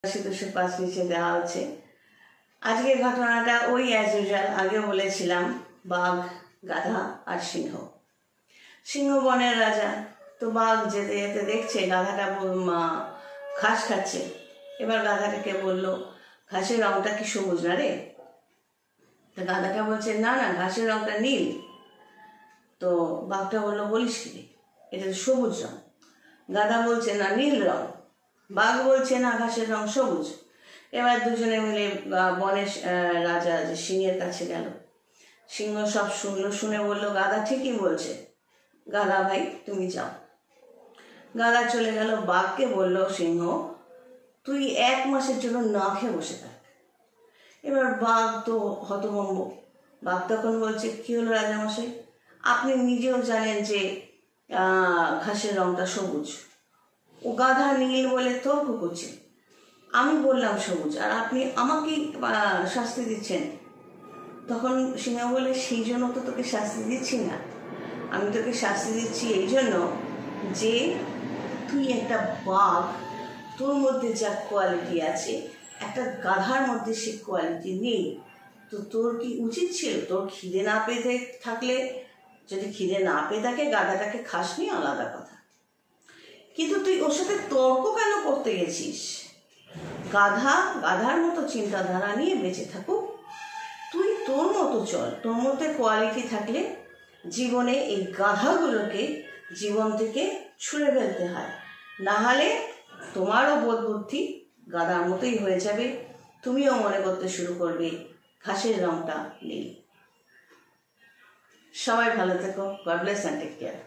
পাঁচ নিচে দেওয়া হচ্ছে। আজকের ঘটনাটা ওই অ্যাজ ইউজুয়াল, আগে বলেছিলাম বাঘ, গাধা আর সিংহ। সিংহ বনের রাজা, তো বাঘ যেতে যেতে দেখছে গাধাটা ঘাস খাচ্ছে। এবার গাধাটাকে বলল, ঘাসের রংটা কি সবুজ না রে? তা গাধাটা বলছে, না না, ঘাসের রংটা নীল। তো বাঘটা বললো, বলিস কি রে, এটা তো সবুজ রং। গাধা বলছে, না নীল রং। বাঘ বলছে, না ঘাসের রং সবুজ। এবার দুজনে মিলে বনের রাজা যে সিংহের কাছে গেল। সিংহ সব শুনলো, শুনে বলল, গাধা ঠিকই বলছে, গাধা ভাই তুমি যাও। গাধা চলে গেল। বাঘকে বলল সিংহ, তুই 1 মাসের জন্য না খেয়ে বসে থাক। এবার বাঘ তো হতভম্ব। বাঘ তখন বলছে, কি হলো রাজামশাই, আপনি নিজেও জানেন যে ঘাসের রংটা সবুজ, ও গাধা নীল বলে তর্ক করছে। আমি বললাম সবুজ, আর আপনি আমাকেই শাস্তি দিচ্ছেন। তখন সিংহ বলে, সেই জন্য তো তোকে শাস্তি দিচ্ছি না, আমি তোকে শাস্তি দিচ্ছি এই জন্য যে তুই একটা বাঘ, তোর মধ্যে যা কোয়ালিটি আছে একটা গাধার মধ্যে সে কোয়ালিটি নেই। তো তোর কি উচিত ছিল, তোর খিদে না পেয়ে থাকলে, যদি খিদে না পেয়ে থাকে গাধাটাকে খাসনি আলাদা কথা, কিন্তু তুই ওর সাথে তর্ক কেন করতে গেছিস? গাধা গাধার মতো চিন্তাধারা নিয়ে বেঁচে থাকুক, তুই তোর মতো চল। তোর মধ্যে কোয়ালিটি থাকলে জীবনে এই গাধাগুলোকে জীবন থেকে ছুঁড়ে ফেলতে হয়, না হলে তোমারও বোধ বুদ্ধি গাধার মতোই হয়ে যাবে, তুমিও মনে করতে শুরু করবে ঘাসের রংটা নীল। সবাই ভালো থেকো। God bless and take care.